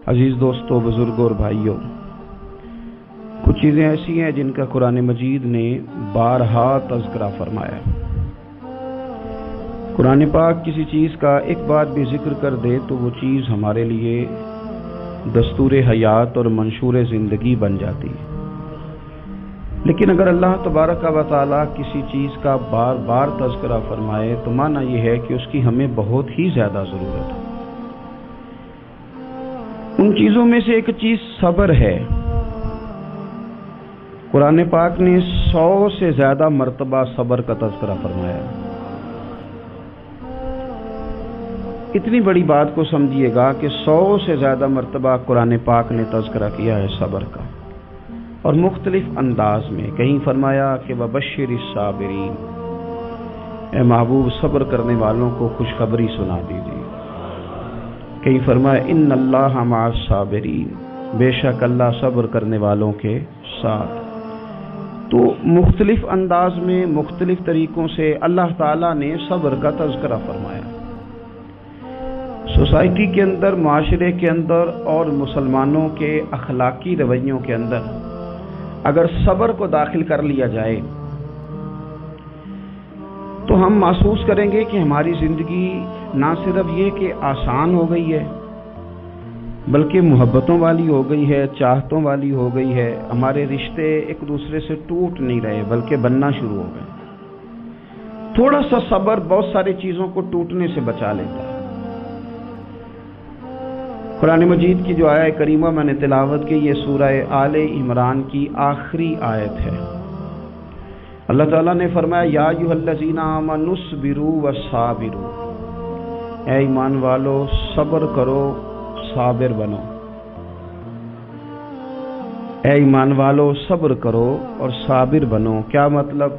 عزیز دوستوں، بزرگوں اور بھائیوں، کچھ چیزیں ایسی ہیں جن کا قرآن مجید نے بارہا تذکرہ فرمایا۔ قرآن پاک کسی چیز کا ایک بار بھی ذکر کر دے تو وہ چیز ہمارے لیے دستور حیات اور منشور زندگی بن جاتی ہے۔ لیکن اگر اللہ تبارک و تعالیٰ کسی چیز کا بار بار تذکرہ فرمائے تو معنی یہ ہے کہ اس کی ہمیں بہت ہی زیادہ ضرورت ہے۔ ان چیزوں میں سے ایک چیز صبر ہے۔ قرآن پاک نے 100 سے زیادہ مرتبہ صبر کا تذکرہ فرمایا۔ اتنی بڑی بات کو سمجھیے گا کہ 100 سے زیادہ مرتبہ قرآن پاک نے تذکرہ کیا ہے صبر کا، اور مختلف انداز میں۔ کہیں فرمایا کہ وَبَشِّرِ الصَّابِرِينَ، اے محبوب صبر کرنے والوں کو خوشخبری سنا دیجیے۔ کہیں فرمایا اِنَّ اللَّهَ مَعَ الصَّابِرِينَ، بے شک اللہ صبر کرنے والوں کے ساتھ۔ تو مختلف انداز میں، مختلف طریقوں سے اللہ تعالیٰ نے صبر کا تذکرہ فرمایا۔ سوسائٹی کے اندر، معاشرے کے اندر اور مسلمانوں کے اخلاقی رویوں کے اندر اگر صبر کو داخل کر لیا جائے تو ہم محسوس کریں گے کہ ہماری زندگی نہ صرف یہ کہ آسان ہو گئی ہے بلکہ محبتوں والی ہو گئی ہے، چاہتوں والی ہو گئی ہے۔ ہمارے رشتے ایک دوسرے سے ٹوٹ نہیں رہے بلکہ بننا شروع ہو گئے۔ تھوڑا سا صبر بہت ساری چیزوں کو ٹوٹنے سے بچا لیتا ہے۔ قرآن مجید کی جو آیت کریمہ میں نے تلاوت کی، یہ سورہ آل عمران کی آخری آیت ہے۔ اللہ تعالیٰ نے فرمایا یا ایھا الذین آمنوا اصبروا وصابروا، اے ایمان والو صبر کرو، صابر بنو۔ اے ایمان والو صبر کرو اور صابر بنو۔ کیا مطلب؟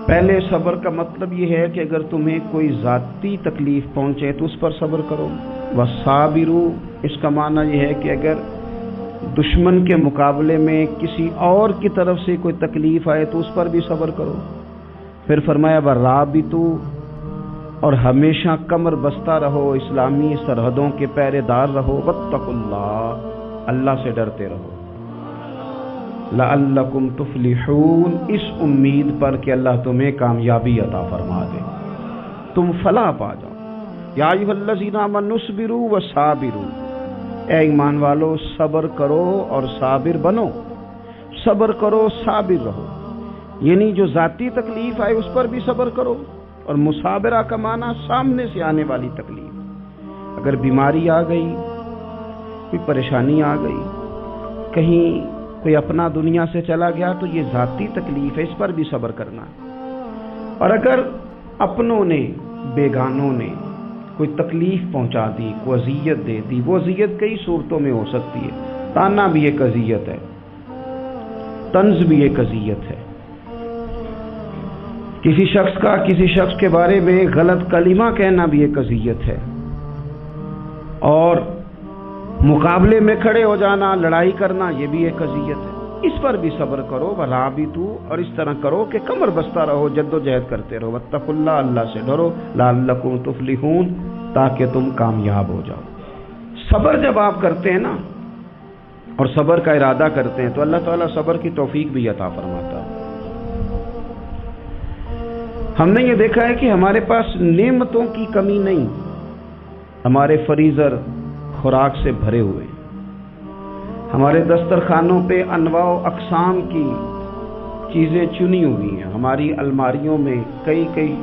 پہلے صبر کا مطلب یہ ہے کہ اگر تمہیں کوئی ذاتی تکلیف پہنچے تو اس پر صبر کرو۔ وصابروا، اس کا معنی یہ ہے کہ اگر دشمن کے مقابلے میں کسی اور کی طرف سے کوئی تکلیف آئے تو اس پر بھی صبر کرو۔ پھر فرمایا ورابطوا، اور ہمیشہ کمر بستہ رہو، اسلامی سرحدوں کے پہرے دار رہو۔ واتقوا اللہ، اللہ سے ڈرتے رہو۔ لعلکم تفلحون، اس امید پر کہ اللہ تمہیں کامیابی عطا فرما دے، تم فلاح پا جاؤ۔ یا ایھا الذین آمنوا اصبروا وصابروا، اے ایمان والو صبر کرو اور صابر بنو۔ صبر کرو، صابر رہو، یعنی جو ذاتی تکلیف آئے اس پر بھی صبر کرو۔ اور مصابرہ کا معنی سامنے سے آنے والی تکلیف۔ اگر بیماری آ گئی، کوئی پریشانی آ گئی، کہیں کوئی اپنا دنیا سے چلا گیا تو یہ ذاتی تکلیف ہے، اس پر بھی صبر کرنا ہے۔ اور اگر اپنوں نے، بیگانوں نے کوئی تکلیف پہنچا دی، کوئی اذیت دے دی، وہ اذیت کئی صورتوں میں ہو سکتی ہے۔ تانا بھی ایک اذیت ہے، طنز بھی ایک اذیت ہے، کسی شخص کے بارے میں غلط کلمہ کہنا بھی ایک اذیت ہے، اور مقابلے میں کھڑے ہو جانا، لڑائی کرنا، یہ بھی ایک اذیت ہے۔ اس پر بھی صبر کرو۔ ورابطوا، اور اس طرح کرو کہ کمر بستہ رہو، جد و جہد کرتے رہو۔ واتقوا اللہ، اللہ سے ڈرو۔ لعلکم تفلحون، تاکہ تم کامیاب ہو جاؤ۔ صبر جب آپ کرتے ہیں نا، اور صبر کا ارادہ کرتے ہیں تو اللہ تعالیٰ صبر کی توفیق بھی عطا فرماتا ہے۔ ہم نے یہ دیکھا ہے کہ ہمارے پاس نعمتوں کی کمی نہیں، ہمارے فریزر خوراک سے بھرے ہوئے، ہمارے دسترخوانوں پہ انواع و اقسام کی چیزیں چنی ہوئی ہیں، ہماری الماریوں میں کئی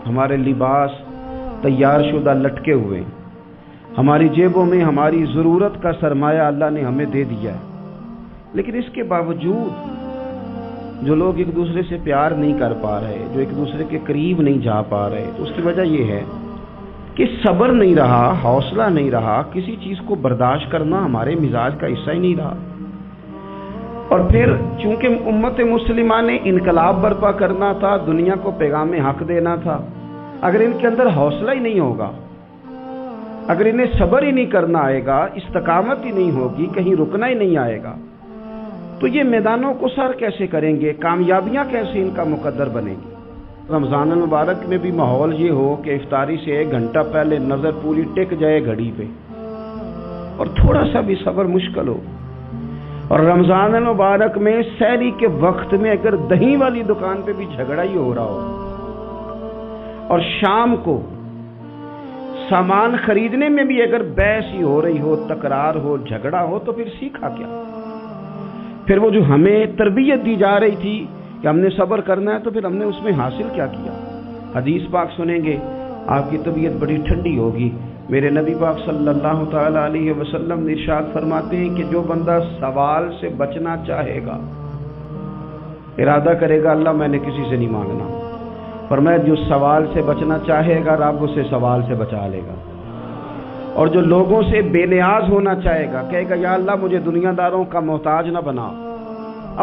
ہمارے لباس تیار شدہ لٹکے ہوئے، ہماری جیبوں میں ہماری ضرورت کا سرمایہ اللہ نے ہمیں دے دیا ہے۔ لیکن اس کے باوجود جو لوگ ایک دوسرے سے پیار نہیں کر پا رہے، جو ایک دوسرے کے قریب نہیں جا پا رہے، تو اس کی وجہ یہ ہے کہ صبر نہیں رہا، حوصلہ نہیں رہا، کسی چیز کو برداشت کرنا ہمارے مزاج کا حصہ ہی نہیں رہا۔ اور پھر چونکہ امت مسلمہ نے انقلاب برپا کرنا تھا، دنیا کو پیغام حق دینا تھا، اگر ان کے اندر حوصلہ ہی نہیں ہوگا، اگر انہیں صبر ہی نہیں کرنا آئے گا، استقامت ہی نہیں ہوگی، کہیں رکنا ہی نہیں آئے گا، تو یہ میدانوں کو سر کیسے کریں گے؟ کامیابیاں کیسے ان کا مقدر بنے گی؟ رمضان المبارک میں بھی ماحول یہ ہو کہ افطاری سے 1 گھنٹہ پہلے نظر پوری ٹک جائے گھڑی پہ، اور تھوڑا سا بھی صبر مشکل ہو، اور رمضان المبارک میں سحری کے وقت میں اگر دہی والی دکان پہ بھی جھگڑا ہی ہو رہا ہو، اور شام کو سامان خریدنے میں بھی اگر بحث ہی ہو رہی ہو، تکرار ہو، جھگڑا ہو، تو پھر سیکھا کیا؟ پھر وہ جو ہمیں تربیت دی جا رہی تھی کہ ہم نے صبر کرنا ہے، تو پھر ہم نے اس میں حاصل کیا کیا؟ حدیث پاک سنیں گے، آپ کی طبیعت بڑی ٹھنڈی ہوگی۔ میرے نبی پاک صلی اللہ تعالی علیہ وسلم نے ارشاد فرماتے ہیں کہ جو بندہ سوال سے بچنا چاہے گا، ارادہ کرے گا اللہ میں نے کسی سے نہیں مانگنا، فرمایا جو سوال سے بچنا چاہے گا رب اسے سوال سے بچا لے گا، اور جو لوگوں سے بے نیاز ہونا چاہے گا، کہے گا یا اللہ مجھے دنیا داروں کا محتاج نہ بنا،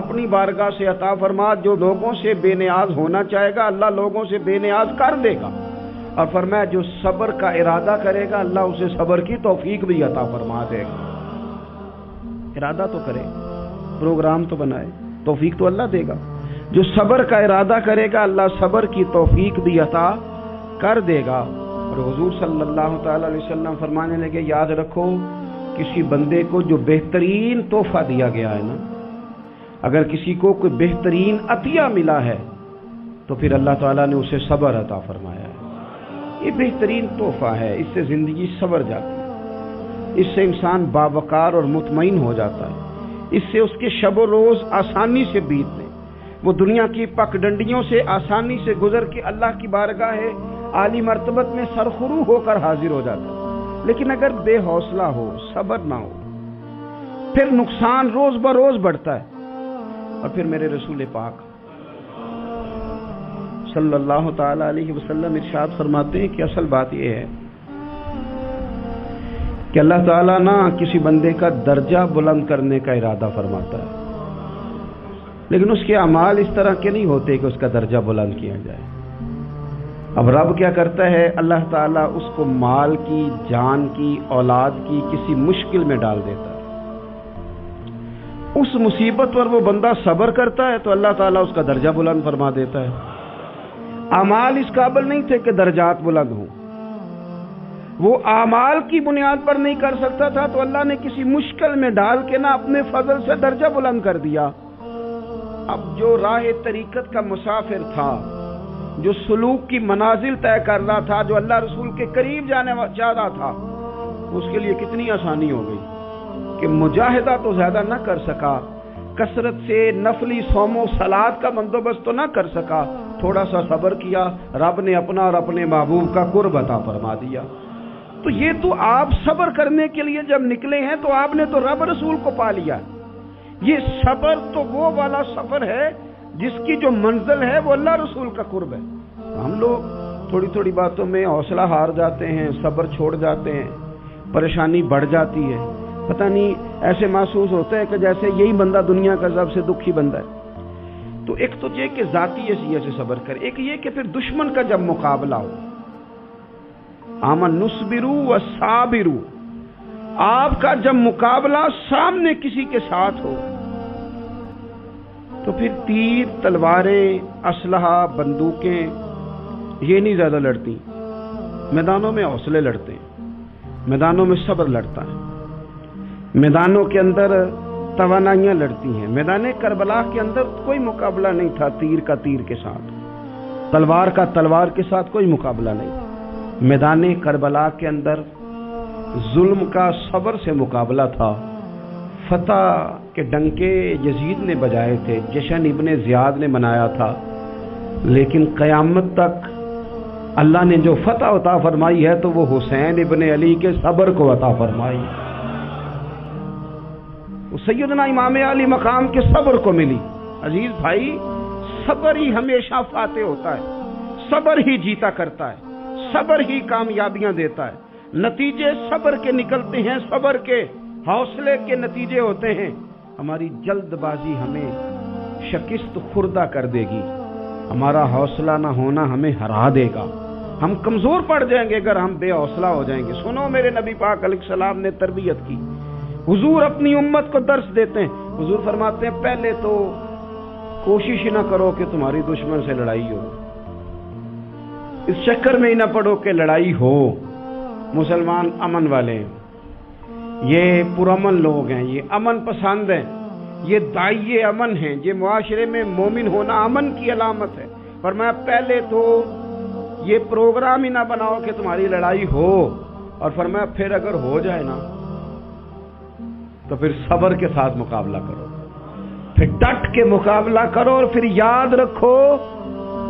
اپنی بارگاہ سے عطا فرما۔ جو لوگوں سے بے نیاز ہونا چاہے گا اللہ لوگوں سے بے نیاز کر دے گا، اور فرمایا جو صبر کا ارادہ کرے گا اللہ اسے صبر کی توفیق بھی عطا فرما دے گا۔ ارادہ تو کرے، پروگرام تو بنائے، توفیق تو اللہ دے گا۔ جو صبر کا ارادہ کرے گا اللہ صبر کی توفیق بھی عطا کر دے گا۔ اور حضور صلی اللہ تعالی علیہ وسلم فرمانے لگے، یاد رکھو کسی بندے کو جو بہترین تحفہ دیا گیا ہے نا، اگر کسی کو کوئی بہترین عطیہ ملا ہے تو پھر اللہ تعالیٰ نے اسے صبر عطا فرمایا ہے۔ یہ بہترین تحفہ ہے، اس سے زندگی سنور جاتی ہے، اس سے انسان باوقار اور مطمئن ہو جاتا ہے، اس سے اس کے شب و روز آسانی سے بیتتے، وہ دنیا کی پک ڈنڈیوں سے آسانی سے گزر کے اللہ کی بارگاہ عالی مرتبت میں سرخرو ہو کر حاضر ہو جاتا ہے۔ لیکن اگر بے حوصلہ ہو، صبر نہ ہو، پھر نقصان روز بروز بڑھتا ہے۔ اور پھر میرے رسول پاک صلی اللہ تعالی علیہ وسلم ارشاد فرماتے ہیں کہ اصل بات یہ ہے کہ اللہ تعالیٰ نہ کسی بندے کا درجہ بلند کرنے کا ارادہ فرماتا ہے، لیکن اس کے اعمال اس طرح کے نہیں ہوتے کہ اس کا درجہ بلند کیا جائے۔ اب رب کیا کرتا ہے، اللہ تعالیٰ اس کو مال کی، جان کی، اولاد کی کسی مشکل میں ڈال دیتا ہے، اس مصیبت پر وہ بندہ صبر کرتا ہے تو اللہ تعالیٰ اس کا درجہ بلند فرما دیتا ہے۔ اعمال اس قابل نہیں تھے کہ درجات بلند ہوں، وہ اعمال کی بنیاد پر نہیں کر سکتا تھا تو اللہ نے کسی مشکل میں ڈال کے نہ اپنے فضل سے درجہ بلند کر دیا۔ اب جو راہ طریقت کا مسافر تھا، جو سلوک کی منازل طے کر رہا تھا، جو اللہ رسول کے قریب جانے چاہ رہا تھا، اس کے لیے کتنی آسانی ہو گئی کہ مجاہدہ تو زیادہ نہ کر سکا، کثرت سے نفلی صوم و صلات کا بندوبست تو نہ کر سکا، تھوڑا سا صبر کیا، رب نے اپنا اور اپنے محبوب کا قرب عطا فرما دیا۔ تو یہ تو آپ صبر کرنے کے لیے جب نکلے ہیں تو آپ نے تو رب رسول کو پا لیا۔ یہ صبر تو وہ والا سفر ہے جس کی جو منزل ہے وہ اللہ رسول کا قرب ہے۔ ہم لوگ تھوڑی تھوڑی باتوں میں حوصلہ ہار جاتے ہیں، صبر چھوڑ جاتے ہیں، پریشانی بڑھ جاتی ہے، پتہ نہیں ایسے محسوس ہوتا ہے کہ جیسے یہی بندہ دنیا کا سب سے دکھی بندہ ہے۔ تو ایک تو یہ کہ ذاتی حیثیت سے صبر کرے، ایک یہ کہ پھر دشمن کا جب مقابلہ ہو، آمن نصبرو و صابرو، آپ کا جب مقابلہ سامنے کسی کے ساتھ ہو تو پھر تیر، تلواریں، اسلحہ، بندوقیں یہ نہیں زیادہ لڑتی، میدانوں میں حوصلے لڑتے ہیں، میدانوں میں صبر لڑتا ہے، میدانوں کے اندر توانائیاں لڑتی ہیں۔ میدان کربلا کے اندر کوئی مقابلہ نہیں تھا تیر کا تیر کے ساتھ، تلوار کا تلوار کے ساتھ کوئی مقابلہ نہیں۔ میدان کربلا کے اندر ظلم کا صبر سے مقابلہ تھا۔ فتح کے ڈنکے یزید نے بجائے تھے، جشن ابن زیاد نے منایا تھا، لیکن قیامت تک اللہ نے جو فتح عطا فرمائی ہے تو وہ حسین ابن علی کے صبر کو عطا فرمائی، سیدنا امام علی مقام کے صبر کو ملی۔ عزیز بھائی، صبر ہی ہمیشہ فاتح ہوتا ہے، صبر ہی جیتا کرتا ہے، صبر ہی کامیابیاں دیتا ہے، نتیجے صبر کے نکلتے ہیں، صبر کے، حوصلے کے نتیجے ہوتے ہیں۔ ہماری جلد بازی ہمیں شکست خوردہ کر دے گی، ہمارا حوصلہ نہ ہونا ہمیں ہرا دے گا، ہم کمزور پڑ جائیں گے اگر ہم بے حوصلہ ہو جائیں گے۔ سنو، میرے نبی پاک علیہ السلام نے تربیت کی، حضور اپنی امت کو درس دیتے ہیں۔ حضور فرماتے ہیں پہلے تو کوشش ہی نہ کرو کہ تمہاری دشمن سے لڑائی ہو، اس چکر میں ہی نہ پڑو کہ لڑائی ہو، مسلمان امن والے ہیں، یہ پرامن لوگ ہیں، یہ امن پسند ہیں، یہ داعی امن ہیں، یہ معاشرے میں مومن ہونا امن کی علامت ہے۔ فرمایا پہلے تو یہ پروگرام ہی نہ بناؤ کہ تمہاری لڑائی ہو، اور فرمایا پھر اگر ہو جائے نا تو پھر صبر کے ساتھ مقابلہ کرو، پھر ڈٹ کے مقابلہ کرو، اور پھر یاد رکھو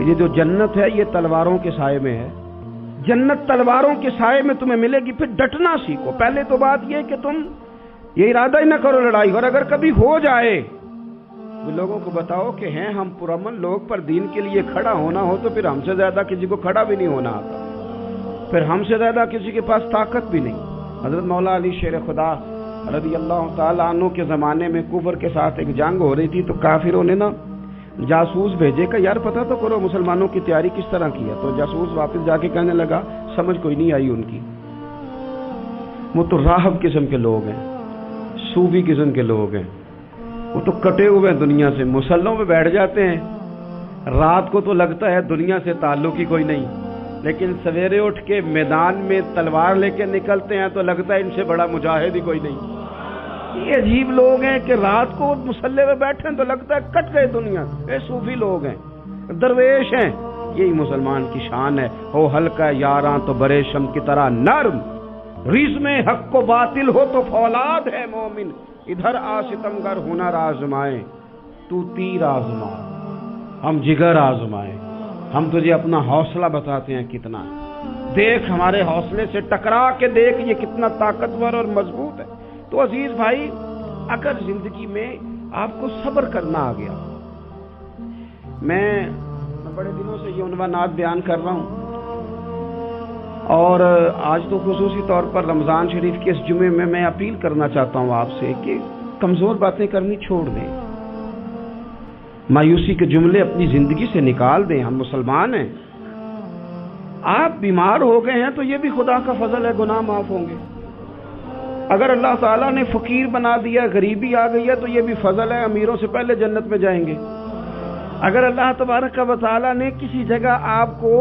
یہ جو جنت ہے یہ تلواروں کے سائے میں ہے، جنت تلواروں کے سائے میں تمہیں ملے گی۔ پھر ڈٹنا سیکھو۔ پہلے تو بات یہ کہ تم یہ ارادہ ہی نہ کرو لڑائی، اور اگر کبھی ہو جائے تو لوگوں کو بتاؤ کہ ہیں ہم پرامن لوگ، پر دین کے لیے کھڑا ہونا ہو تو پھر ہم سے زیادہ کسی کو کھڑا بھی نہیں ہونا آتا، پھر ہم سے زیادہ کسی کے پاس طاقت بھی نہیں۔ حضرت مولا علی شیر خدا رضی اللہ تعالیٰ عنہ کے زمانے میں کفر کے ساتھ ایک جنگ ہو رہی تھی، تو کافروں نے نا جاسوس بھیجے کہ یار پتہ تو کرو مسلمانوں کی تیاری کس طرح کی ہے۔ تو جاسوس واپس جا کے کہنے لگا سمجھ کوئی نہیں آئی ان کی، وہ تو راہب قسم کے لوگ ہیں، صوفی قسم کے لوگ ہیں، وہ تو کٹے ہوئے ہیں دنیا سے، مسلوں پہ بیٹھ جاتے ہیں، رات کو تو لگتا ہے دنیا سے تعلق ہی کوئی نہیں، لیکن سویرے اٹھ کے میدان میں تلوار لے کے نکلتے ہیں تو لگتا ہے ان سے بڑا مجاہد ہی کوئی نہیں۔ یہ عجیب لوگ ہیں کہ رات کو مسلح پہ بیٹھے ہیں تو لگتا ہے کٹ گئے دنیا سے۔ یہ صوفی لوگ ہیں، درویش ہیں۔ یہی مسلمان کی شان ہے، ہو ہلکا یاراں تو برے شم کی طرح نرم، ریز میں حق و باطل ہو تو فولاد ہے مومن، ادھر آ ستمگر ہنر آزمائے تو تیر آزما، ہم جگر آزمائے، ہم تجھے اپنا حوصلہ بتاتے ہیں کتنا ہے، دیکھ ہمارے حوصلے سے ٹکرا کے دیکھ یہ کتنا طاقتور اور مضبوط ہے۔ تو عزیز بھائی، اگر زندگی میں آپ کو صبر کرنا آ گیا، میں بڑے دنوں سے یہ عنوانات بیان کر رہا ہوں، اور آج تو خصوصی طور پر رمضان شریف کے اس جمعے میں میں اپیل کرنا چاہتا ہوں آپ سے کہ کمزور باتیں کرنی چھوڑ دیں، مایوسی کے جملے اپنی زندگی سے نکال دیں۔ ہم مسلمان ہیں، آپ بیمار ہو گئے ہیں تو یہ بھی خدا کا فضل ہے، گناہ معاف ہوں گے۔ اگر اللہ تعالیٰ نے فقیر بنا دیا، غریبی آ گئی ہے تو یہ بھی فضل ہے، امیروں سے پہلے جنت میں جائیں گے۔ اگر اللہ تبارک و تعالیٰ نے کسی جگہ آپ کو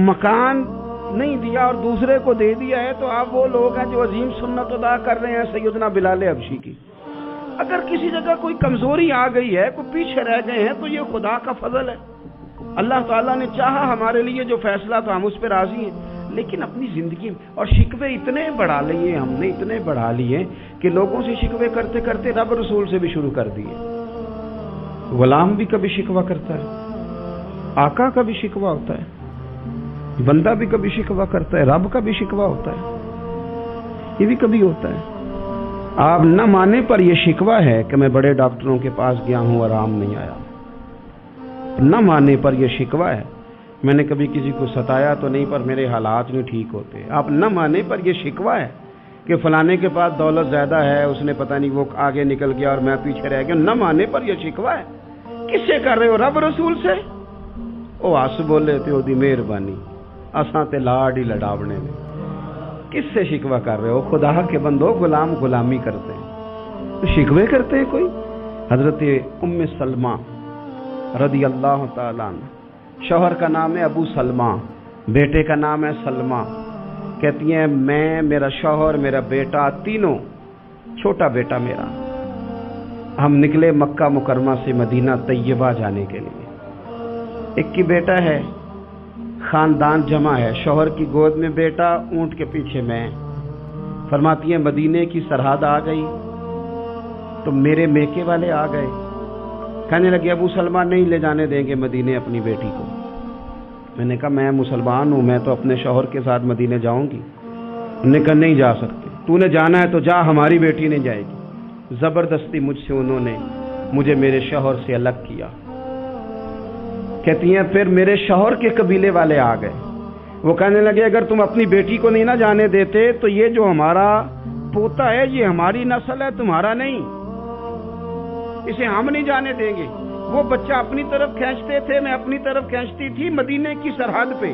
مکان نہیں دیا اور دوسرے کو دے دیا ہے تو آپ وہ لوگ ہیں جو عظیم سنت ادا کر رہے ہیں سیدنا بلال حبشی کی۔ اگر کسی جگہ کوئی کمزوری آ گئی ہے، کوئی پیچھے رہ گئے ہیں، تو یہ خدا کا فضل ہے۔ اللہ تعالیٰ نے چاہا ہمارے لیے جو فیصلہ تو ہم اس پہ راضی ہیں، لیکن اپنی زندگی میں اور شکوے اتنے بڑھا لیے ہم نے، اتنے بڑھا لیے کہ لوگوں سے شکوے کرتے کرتے رب رسول سے بھی شروع کر دیے۔ غلام بھی کبھی شکوہ کرتا ہے، آقا کا بھی شکوہ ہوتا ہے، بندہ بھی کبھی شکوہ کرتا ہے، رب کا بھی شکوہ ہوتا ہے، یہ بھی کبھی ہوتا ہے۔ آپ نہ مانے پر یہ شکوہ ہے کہ میں بڑے ڈاکٹروں کے پاس گیا ہوں، آرام نہیں آیا۔ نہ مانے پر یہ شکوہ ہے میں نے کبھی کسی کو ستایا تو نہیں پر میرے حالات نہیں ٹھیک ہوتے۔ آپ نہ مانے پر یہ شکوہ ہے کہ فلانے کے پاس دولت زیادہ ہے، اس نے پتہ نہیں وہ آگے نکل گیا اور میں پیچھے رہ گیا۔ نہ مانے پر یہ شکوہ ہے۔ کس سے کر رہے ہو؟ رب رسول سے۔ او آس بولے تے او دی مہربانی، اساں تے لاڈ ہی لڈاونے نے۔ کس سے شکوہ کر رہے ہو؟ خدا کے بندو، غلام غلامی کرتے ہیں تو شکوے کرتے ہیں کوئی؟ حضرت ام سلمہ رضی اللہ تعالیٰ عنہ، شوہر کا نام ہے ابو سلمہ، بیٹے کا نام ہے سلمہ، کہتی ہیں میں، میرا شوہر، میرا بیٹا، تینوں، چھوٹا بیٹا میرا، ہم نکلے مکہ مکرمہ سے مدینہ طیبہ جانے کے لیے۔ ایک کی بیٹا ہے، خاندان جمع ہے، شوہر کی گود میں بیٹا، اونٹ کے پیچھے میں۔ فرماتی ہیں مدینے کی سرحد آ گئی تو میرے میکے والے آ گئے، کہنے لگے ابو سلمہ نہیں لے جانے دیں گے مدینے اپنی بیٹی کو۔ میں نے کہا میں مسلمان ہوں، میں تو اپنے شوہر کے ساتھ مدینے جاؤں گی۔ انہوں نے کہا نہیں جا سکتے، تو نے جانا ہے تو جا، ہماری بیٹی نہیں جائے گی۔ زبردستی مجھ سے انہوں نے مجھے میرے شوہر سے الگ کیا۔ کہتی ہیں پھر میرے شوہر کے قبیلے والے آ گئے، وہ کہنے لگے اگر تم اپنی بیٹی کو نہیں نہ جانے دیتے تو یہ جو ہمارا پوتا ہے یہ ہماری نسل ہے، تمہارا نہیں، اسے ہم نہیں جانے دیں گے۔ وہ بچہ اپنی طرف کھینچتے تھے، میں اپنی طرف کھینچتی تھی، مدینے کی سرحد پہ۔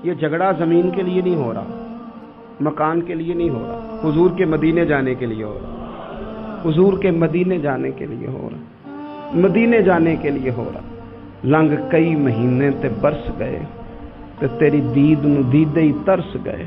یہ جھگڑا زمین کے لیے نہیں ہو رہا، مکان کے لیے نہیں ہو رہا، حضور کے مدینے جانے کے لیے ہو رہا، حضور کے مدینے جانے کے لیے ہو رہا، مدینے جانے کے لیے ہو رہا۔ لنگ کئی مہینے تے برس گئے تے تیری دید نو دیدے ہی ترس گئے،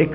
1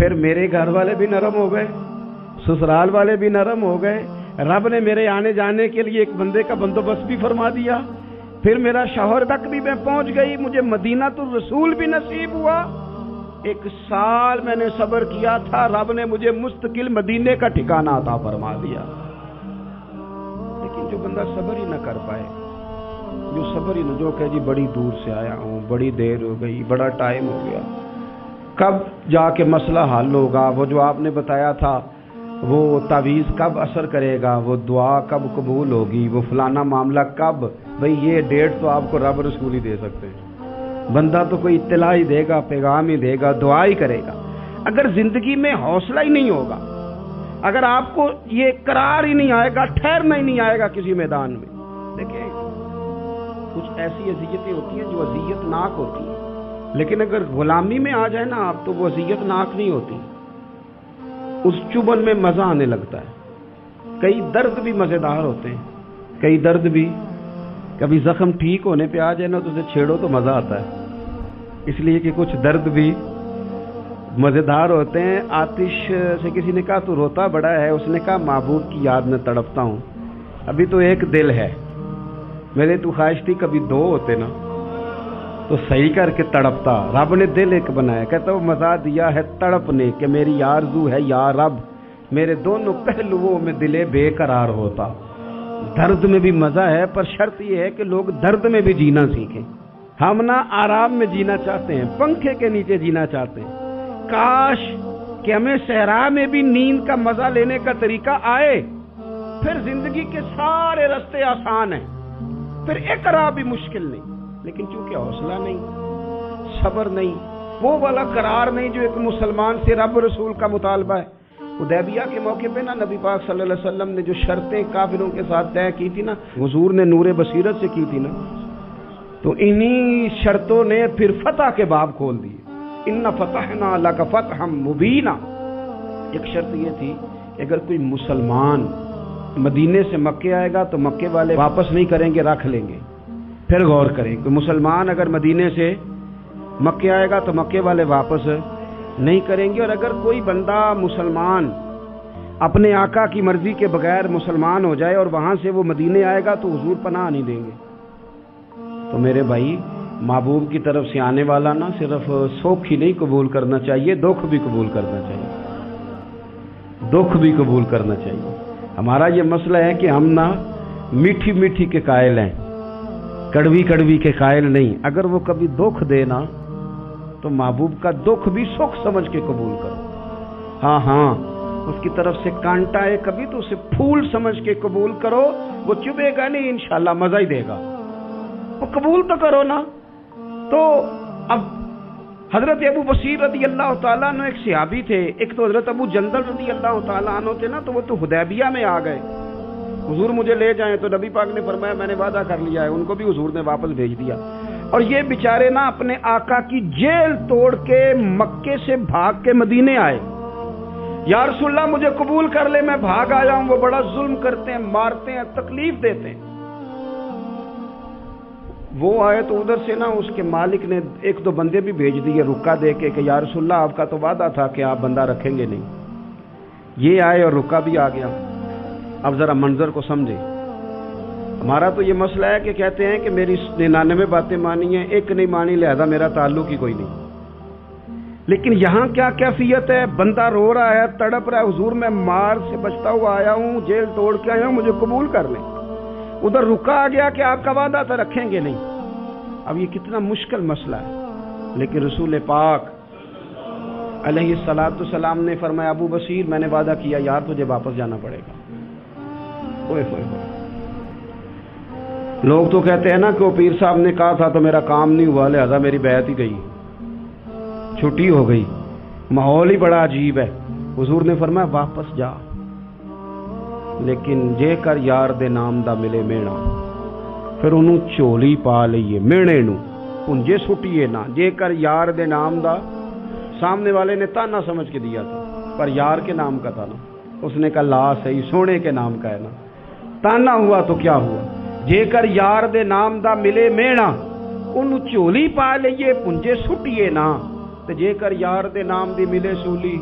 پھر میرے گھر والے بھی نرم ہو گئے، سسرال والے بھی نرم ہو گئے، رب نے میرے آنے جانے کے لیے ایک بندے کا بندوبست بھی فرما دیا، پھر میرا شوہر تک بھی میں پہنچ گئی، مجھے مدینہ الرسول بھی نصیب ہوا۔ 1 سال میں نے صبر کیا تھا، رب نے مجھے مستقل مدینے کا ٹھکانہ عطا فرما دیا۔ لیکن جو بندہ صبر ہی نہ کر پائے، جو صبر ہی نہ، جو کہ جی بڑی دور سے آیا ہوں، بڑی دیر ہو گئی، بڑا ٹائم ہو گیا، کب جا کے مسئلہ حل ہوگا، وہ جو آپ نے بتایا تھا وہ تعویذ کب اثر کرے گا، وہ دعا کب قبول ہوگی، وہ فلانا معاملہ کب، بھئی یہ ڈیٹ تو آپ کو رب رسول ہی دے سکتے ہیں، بندہ تو کوئی اطلاع ہی دے گا، پیغام ہی دے گا، دعا ہی کرے گا۔ اگر زندگی میں حوصلہ ہی نہیں ہوگا، اگر آپ کو یہ قرار ہی نہیں آئے گا، ٹھہرنا ہی نہیں آئے گا کسی میدان میں، دیکھیں کچھ ایسی اذیتیں ہوتی ہیں جو اذیت ناک ہوتی ہیں، لیکن اگر غلامی میں آ جائے نا آپ تو وہ اذیت ناک نہیں ہوتی، اس چبن میں مزہ آنے لگتا ہے۔ کئی درد بھی مزیدار ہوتے ہیں، کئی درد بھی، کبھی زخم ٹھیک ہونے پہ آ جائے نا تو اسے چھیڑو تو مزہ آتا ہے، اس لیے کہ کچھ درد بھی مزیدار ہوتے ہیں۔ آتش سے کسی نے کہا تو روتا بڑا ہے، اس نے کہا محبوب کی یاد میں تڑپتا ہوں، ابھی تو ایک دل ہے، میرے تو خواہش تھی کبھی 2 ہوتے نا تو صحیح کر کے تڑپتا، رب نے دل ایک بنایا، کہتا وہ مزہ دیا ہے تڑپ نے کہ میری آرزو ہے یا رب میرے دونوں پہلوؤں میں دل بے قرار ہوتا۔ درد میں بھی مزہ ہے، پر شرط یہ ہے کہ لوگ درد میں بھی جینا سیکھیں۔ ہم نہ آرام میں جینا چاہتے ہیں، پنکھے کے نیچے جینا چاہتے ہیں، کاش کہ ہمیں صحرا میں بھی نیند کا مزہ لینے کا طریقہ آئے، پھر زندگی کے سارے راستے آسان ہیں، پھر اقرا بھی مشکل نہیں۔ لیکن چونکہ حوصلہ نہیں، صبر نہیں، وہ والا قرار نہیں جو ایک مسلمان سے رب رسول کا مطالبہ ہے۔ حدیبیہ کے موقع پہ نا نبی پاک صلی اللہ علیہ وسلم نے جو شرطیں کافروں کے ساتھ طے کی تھی نا، حضور نے نور بصیرت سے کی تھی نا، تو انہی شرطوں نے پھر فتح کے باب کھول دیے۔ ان فتحنا لک فتحا مبینا۔ ایک شرط یہ تھی کہ اگر کوئی مسلمان مدینے سے مکے آئے گا تو مکے والے واپس نہیں کریں گے، رکھ لیں گے۔ پھر غور کریں کہ مسلمان اگر مدینے سے مکے آئے گا تو مکے والے واپس نہیں کریں گے، اور اگر کوئی بندہ مسلمان اپنے آقا کی مرضی کے بغیر مسلمان ہو جائے اور وہاں سے وہ مدینے آئے گا تو حضور پناہ نہیں دیں گے۔ تو میرے بھائی، محبوب کی طرف سے آنے والا نہ صرف سوکھ ہی نہیں قبول کرنا چاہیے، دکھ بھی قبول کرنا چاہیے، دکھ بھی قبول کرنا چاہیے۔ ہمارا یہ مسئلہ ہے کہ ہم نہ میٹھی میٹھی کے قائل ہیں، کڑوی کڑوی کے قائل نہیں۔ اگر وہ کبھی دکھ دے نا تو محبوب کا دکھ بھی سکھ سمجھ کے قبول کرو۔ ہاں اس کی طرف سے کانٹا ہے کبھی تو اسے پھول سمجھ کے قبول کرو، وہ چبھے گا نہیں، انشاءاللہ مزہ ہی دے گا، وہ قبول تو کرو نا۔ تو اب حضرت ابو بصیر رضی اللہ تعالیٰ عنہ ایک صحابی تھے، ایک تو حضرت ابو جندل رضی اللہ تعالیٰ عنہ تھے نا، تو وہ تو حدیبیہ میں آ گئے، حضور مجھے لے جائیں، تو نبی پاک نے فرمایا میں نے وعدہ کر لیا ہے، ان کو بھی حضور نے واپس بھیج دیا۔ اور یہ بیچارے نا اپنے آقا کی جیل توڑ کے مکے سے بھاگ کے مدینے آئے، یا رسول اللہ مجھے قبول کر لے، میں بھاگ آیا ہوں، وہ بڑا ظلم کرتے ہیں، مارتے ہیں، تکلیف دیتے ہیں۔ وہ آئے تو ادھر سے نا اس کے مالک نے 1-2 بندے بھی بھیج دیے رکا دے کے کہ یا رسول اللہ آپ کا تو وعدہ تھا کہ آپ بندہ رکھیں گے نہیں۔ یہ آئے اور رکا بھی آ گیا۔ اب ذرا منظر کو سمجھے، ہمارا تو یہ مسئلہ ہے کہ کہتے ہیں کہ میری 99 باتیں مانی ہیں، ایک نہیں مانی، لہذا میرا تعلق ہی کوئی نہیں۔ لیکن یہاں کیا کیفیت ہے؟ بندہ رو رہا ہے، تڑپ رہا ہے، حضور میں مار سے بچتا ہوا آیا ہوں، جیل توڑ کے آیا ہوں، مجھے قبول کر لیں۔ ادھر رکا آ گیا کہ آپ کا وعدہ تھا رکھیں گے نہیں۔ اب یہ کتنا مشکل مسئلہ ہے، لیکن رسول پاک علیہ الصلوۃ والسلام نے فرمایا ابو بصیر میں نے وعدہ کیا یار تجھے واپس جانا پڑے گا۔ اوئے ہوئے ہوئے، لوگ تو کہتے ہیں نا کہ وہ پیر صاحب نے کہا تھا تو میرا کام نہیں ہوا، لہذا میری بیعت ہی گئی، چھٹی ہو گئی، ماحول ہی بڑا عجیب ہے۔ حضور نے فرمایا واپس جا، لیکن جے کر یار دے نام دا ملے مینا، پھر انہوں چولی پا لئیے مینے نو پنجے سٹیے نہ، جے کر یار دے نام دا، سامنے والے نے تانا سمجھ کے دیا تھا پر یار کے نام کا تھا نا، اس نے کہا لا صحیح سونے کے نام کا ہے نا، تانا ہوا تو کیا ہوا، جے کر یار دے نام دا ملے مینا، انہوں چولی پا لئیے پنجے سٹیے نہ، تے جے کر یار دے نام دی ملے سولی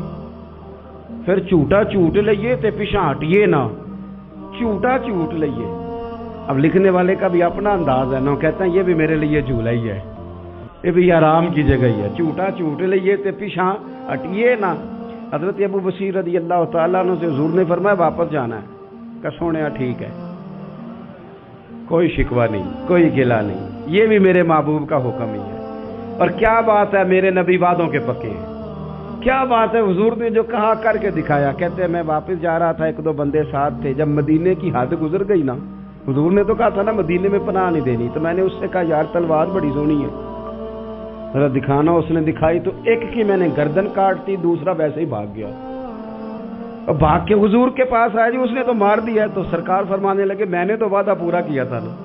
پھر جھوٹا جھوٹ لئیے تے پیچھے ہٹیے نہ، جھوٹا جھوٹ لئیے۔ اب لکھنے والے کا بھی اپنا انداز ہے نا، کہتے ہیں یہ بھی میرے لیے جھولا ہی ہے، یہ بھی آرام کی جگہ ہی ہے، جھوٹا جھوٹ لئیے تے پیچھے ہٹیے نہ۔ حضرت ابو بصیر رضی اللہ تعالیٰ عنہ سے حضور نے فرمایا واپس جانا ہے، کہ سونے ٹھیک ہے، کوئی شکوہ نہیں، کوئی گلہ نہیں، یہ بھی میرے محبوب کا حکم ہی ہے۔ اور کیا بات ہے، میرے نبی وعدوں کے پکے ہیں، کیا بات ہے، حضور نے جو کہا کر کے دکھایا۔ کہتے ہیں میں واپس جا رہا تھا، ایک دو بندے ساتھ تھے، جب مدینے کی حد گزر گئی نا، حضور نے تو کہا تھا نا مدینے میں پناہ نہیں دینی، تو میں نے اس سے کہا یار تلوار بڑی سونی ہے، ذرا دکھانا۔ اس نے دکھائی تو ایک کی میں نے گردن کاٹ دی، دوسرا ویسے ہی بھاگ گیا، اور بھاگ کے حضور کے پاس آیا، جی اس نے تو مار دیا ہے۔ تو سرکار فرمانے لگے میں نے تو وعدہ پورا کیا تھا نا،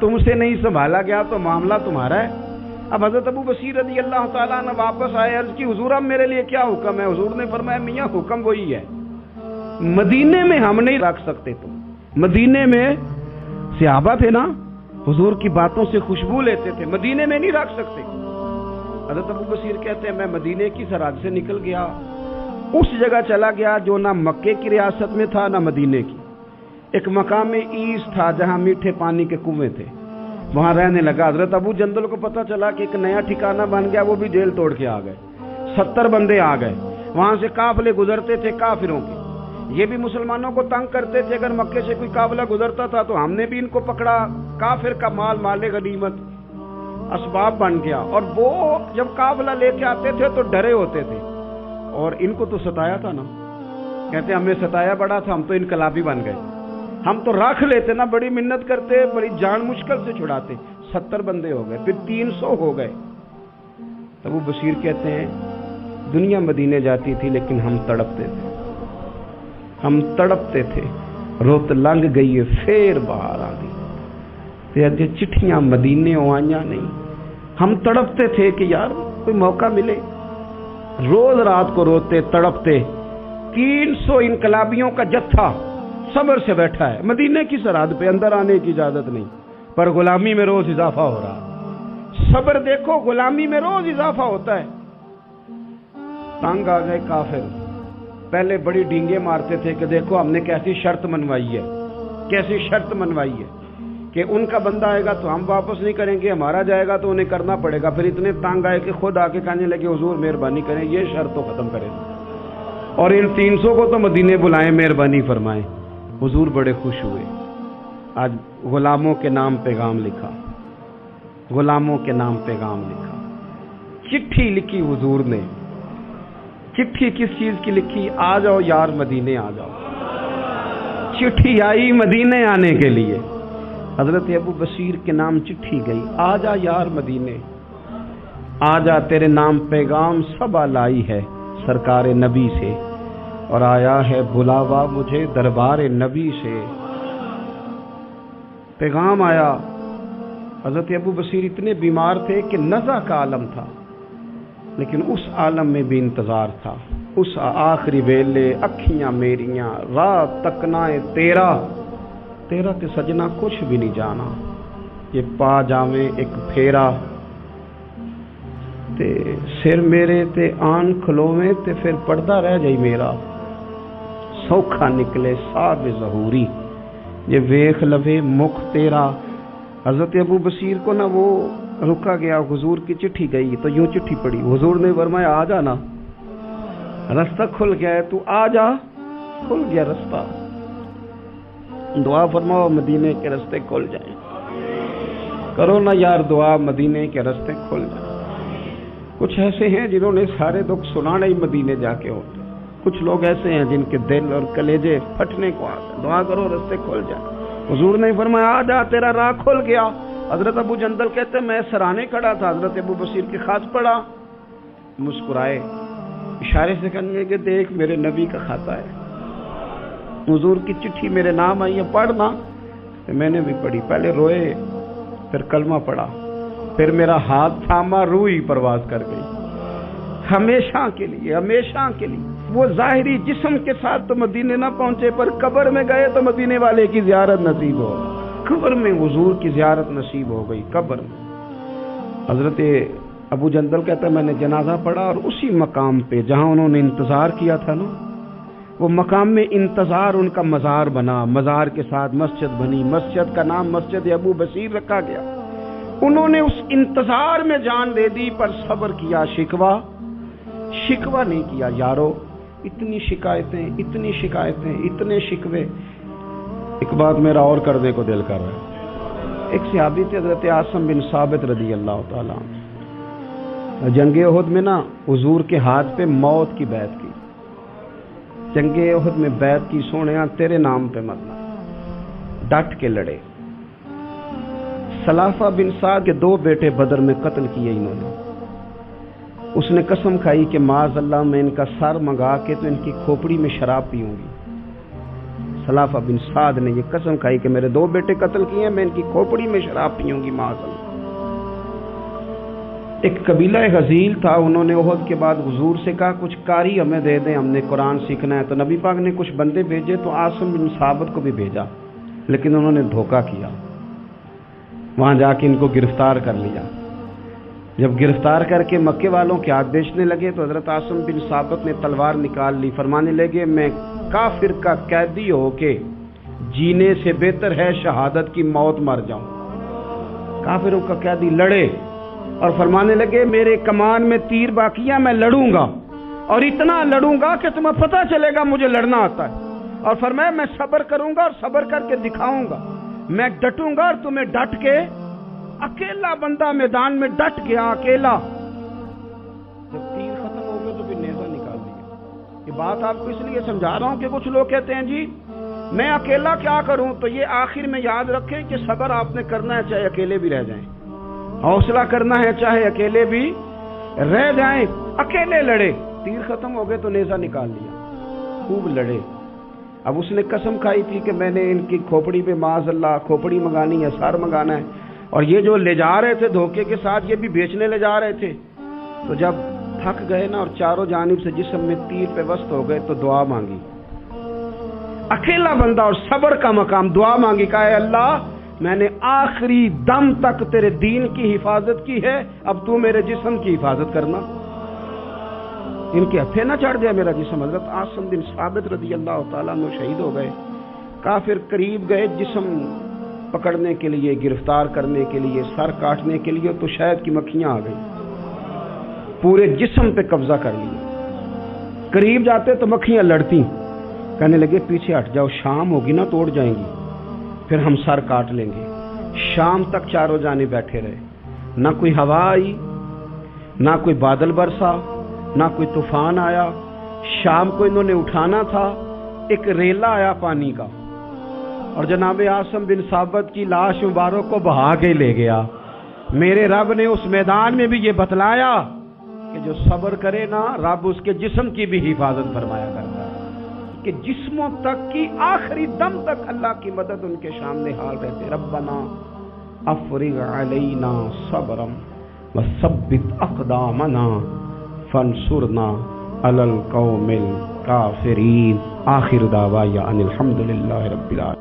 تم سے نہیں سنبھالا گیا تو معاملہ تمہارا ہے۔ اب حضرت ابو بصیر رضی اللہ تعالیٰ نے واپس آئے، عرض کی حضور اب میرے لیے کیا حکم ہے؟ حضور نے فرمایا میاں حکم وہی ہے، مدینے میں ہم نہیں رکھ سکتے، تم مدینے میں صحابہ تھے نا، حضور کی باتوں سے خوشبو لیتے تھے، مدینے میں نہیں رکھ سکتے۔ حضرت ابو بصیر کہتے ہیں میں مدینے کی سرحد سے نکل گیا، اس جگہ چلا گیا جو نہ مکے کی ریاست میں تھا نہ مدینے کی، ایک مقام ایس تھا جہاں میٹھے پانی کے کنویں تھے، وہاں رہنے لگا۔ حضرت ابو جندل کو پتا چلا کہ ایک نیا ٹھکانہ بن گیا، وہ بھی جیل توڑ کے آ گئے، 70 بندے آ گئے، وہاں سے قافلے گزرتے تھے کافروں کے، یہ بھی مسلمانوں کو تنگ کرتے تھے، اگر مکے سے کوئی قافلہ گزرتا تھا تو ہم نے بھی ان کو پکڑا، کافر کا مال مال غنیمت اسباب بن گیا۔ اور وہ جب قافلہ لے کے آتے تھے تو ڈرے ہوتے تھے، اور ان کو تو ستایا تھا نا، کہتے ہمیں ستایا بڑا تھا، ہم تو انقلابی بن گئے، ہم تو رکھ لیتے نا، بڑی منت کرتے، بڑی جان مشکل سے چھڑاتے، 70 بندے ہو گئے، پھر 300 ہو گئے۔ تب وہ بصیر کہتے ہیں دنیا مدینے جاتی تھی لیکن ہم تڑپتے تھے، ہم تڑپتے تھے، روت لنگ گئی پھر باہر آ گئی، تے چٹھیاں مدینے آئیاں نہیں، ہم تڑپتے تھے کہ یار کوئی موقع ملے، روز رات کو روتے تڑپتے۔ 300 انقلابیوں کا جتھا صبر سے بیٹھا ہے مدینے کی سرحد پہ، اندر آنے کی اجازت نہیں، پر غلامی میں روز اضافہ ہو رہا۔ صبر دیکھو، غلامی میں روز اضافہ ہوتا ہے۔ تنگ آ گئے کافر، پہلے بڑی ڈینگیں مارتے تھے کہ دیکھو ہم نے کیسی شرط منوائی ہے، کیسی شرط منوائی ہے کہ ان کا بندہ آئے گا تو ہم واپس نہیں کریں گے، ہمارا جائے گا تو انہیں کرنا پڑے گا۔ پھر اتنے تنگ آئے کہ خود آ کے کہنے لگے حضور مہربانی کریں یہ شرط تو ختم کریں، اور ان 300 کو تو مدینے بلائیں، مہربانی فرمائیں۔ حضور بڑے خوش ہوئے، آج غلاموں کے نام پیغام لکھا، غلاموں کے نام پیغام لکھا، چٹھی لکھی حضور نے۔ چٹھی کس چیز کی لکھی؟ آ جاؤ یار مدینے آ جاؤ، چٹھی آئی مدینے آنے کے لیے، حضرت ابو بصیر کے نام چٹھی گئی، آ جا یار مدینے، آ جا تیرے نام پیغام سب لائی ہے سرکار نبی سے، اور آیا ہے بلاوا مجھے دربار نبی سے۔ پیغام آیا۔ حضرت ابو بصیر اتنے بیمار تھے کہ نزع کا عالم تھا، لیکن اس عالم میں بھی انتظار تھا۔ اس آخری ویلے اکھیاں میریاں رات تکنائے تیرا، تیرا تے سجنا کچھ بھی نہیں جانا، یہ پا جاویں ایک پھیرا، تے سر میرے تے آن کھلوویں تے پھر پردہ رہ جائی میرا، سوکھا نکلے صاحب ظہوری، یہ ویخ لوے مکھ تیرا۔ حضرت ابو بصیر کو نہ وہ رکا گیا، حضور کی چٹھی گئی تو یوں چٹھی پڑی، حضور نے فرمایا آ جانا، رستہ کھل گیا ہے، تو آ جا، کھل گیا رستہ، دعا فرماؤ مدینے کے رستے کھل جائیں، کرو نا یار دعا مدینے کے رستے کھل جائیں۔ کچھ ایسے ہیں جنہوں نے سارے دکھ سنانے ہی مدینے جا کے ہوتے، کچھ لوگ ایسے ہیں جن کے دل اور کلیجے پھٹنے کو آتے، دعا کرو رستے کھل جائیں۔ حضور نے فرمایا آ جا تیرا راہ کھل گیا۔ حضرت ابو جندل کہتے ہیں میں سرانے کھڑا تھا، حضرت ابو بصیر کے خط پڑھا، مسکرائے، اشارے سے کہنے کہ دیکھ میرے نبی کا خط ہے، حضور کی چٹھی میرے نام آئی ہے، پڑھنا۔ میں نے بھی پڑھی، پہلے روئے پھر کلمہ پڑھا، پھر میرا ہاتھ تھاما، روح ہی پرواز کر گئی، ہمیشہ کے لیے، ہمیشہ کے لیے۔ وہ ظاہری جسم کے ساتھ تو مدینے نہ پہنچے، پر قبر میں گئے تو مدینے والے کی زیارت نصیب ہو، قبر میں حضور کی زیارت نصیب ہو گئی، قبر میں۔ حضرت ابو جندل کہتا ہے میں نے جنازہ پڑھا اور اسی مقام پہ جہاں انہوں نے انتظار کیا تھا نا، وہ مقام میں انتظار ان کا مزار بنا، مزار کے ساتھ مسجد بنی، مسجد کا نام مسجد ابو بصیر رکھا گیا۔ انہوں نے اس انتظار میں جان دے دی پر صبر کیا، شکوہ نہیں کیا۔ یارو اتنی شکایتیں، اتنے شکوے۔ ایک بات میرا اور کرنے کو دل کر رہا ہے۔ ایک صحابی تھے حضرت عاصم بن ثابت رضی اللہ تعالیٰ عنہ، جنگ احد میں نا حضور کے ہاتھ پہ موت کی بیعت کی، جنگ احد میں بیعت کی، سونیا تیرے نام پہ مرنا، ڈٹ کے لڑے۔ سلافہ بن سعد کے 2 بیٹے بدر میں قتل کیے انہوں نے۔ اس نے قسم کھائی کہ معاذ اللہ میں ان کا سر منگا کے تو ان کی کھوپڑی میں شراب پیوں گی۔ سلافہ بن سعد نے یہ قسم کھائی کہ میرے 2 بیٹے قتل کیے ہیں، میں ان کی کھوپڑی میں شراب پیوں گی معاذ اللہ۔ ایک قبیلہ غزیل تھا، انہوں نے احد کے بعد حضور سے کہا کچھ قاری ہمیں دے دیں، ہم نے قرآن سیکھنا ہے۔ تو نبی پاک نے کچھ بندے بھیجے تو عاصم بن ثابت کو بھی بھیجا، لیکن انہوں نے دھوکہ کیا، وہاں جا کے ان کو گرفتار کر لیا۔ جب گرفتار کر کے مکے والوں کے ہاتھ بیچنے لگے تو حضرت عاصم بن ثابت نے تلوار نکال لی، فرمانے لگے میں کافر کا قیدی ہو کے جینے سے بہتر ہے شہادت کی موت مر جاؤں۔ کافروں کا قیدی لڑے اور فرمانے لگے میرے کمان میں تیر باقی ہے، میں لڑوں گا اور اتنا لڑوں گا کہ تمہیں پتہ چلے گا مجھے لڑنا آتا ہے۔ اور فرمایا میں صبر کروں گا اور صبر کر کے دکھاؤں گا، میں ڈٹوں گا اور تمہیں ڈٹ کے۔ اکیلا بندہ میدان میں ڈٹ گیا، اکیلا۔ جب تیر ختم ہو گئے تو پھر نیزہ نکال دیا۔ یہ بات آپ کو اس لیے سمجھا رہا ہوں کہ کچھ لوگ کہتے ہیں جی میں اکیلا کیا کروں، تو یہ آخر میں یاد رکھیں کہ صبر آپ نے کرنا ہے چاہے اکیلے بھی رہ جائیں، حوصلہ کرنا ہے چاہے اکیلے بھی رہ جائیں۔ اکیلے لڑے، تیر ختم ہو گئے تو نیزہ نکال لیا، خوب لڑے۔ اب اس نے قسم کھائی تھی کہ میں نے ان کی کھوپڑی پہ معاذ اللہ کھوپڑی منگانی ہے، سر منگانا ہے، اور یہ جو لے جا رہے تھے دھوکے کے ساتھ یہ بھی بیچنے لے جا رہے تھے۔ تو جب تھک گئے نا اور چاروں جانب سے جسم میں تیر پیوست ہو گئے تو دعا مانگی، اکیلا بندہ اور صبر کا مقام، دعا مانگی، کہا اے اللہ میں نے آخری دم تک تیرے دین کی حفاظت کی ہے، اب تو میرے جسم کی حفاظت کرنا، ان کے ہتھے نہ چڑھ جائے میرا جسم۔ حضرت عاصم بن ثابت رضی اللہ تعالیٰ عنہ شہید ہو گئے۔ کافر قریب گئے جسم پکڑنے کے لیے، گرفتار کرنے کے لیے، سر کاٹنے کے لیے، تو شہد کی مکھیاں آ گئی، پورے جسم پہ قبضہ کر لیا۔ قریب جاتے تو مکھیاں لڑتی، کہنے لگے پیچھے ہٹ جاؤ، شام ہوگی نا توڑ جائیں گی، پھر ہم سر کاٹ لیں گے۔ شام تک چاروں جانب بیٹھے رہے، نہ کوئی ہوا آئی، نہ کوئی بادل برسا، نہ کوئی طوفان آیا۔ شام کو انہوں نے اٹھانا تھا، ایک ریلا آیا پانی کا اور جناب عاصم بن ثابت کی لاش مبارک کو بہا کے لے گیا۔ میرے رب نے اس میدان میں بھی یہ بتلایا کہ جو صبر کرے نا رب اس کے جسم کی بھی حفاظت فرمایا کرتا ہے، کہ جسموں تک کی آخری دم تک اللہ کی مدد ان کے سامنے حال رہتے۔ ربنا افرغ علینا صبرا وثبت اقدامنا فانصرنا علی القوم الکافرین۔ آخر دعوایا ان الحمد للہ رب العالمین۔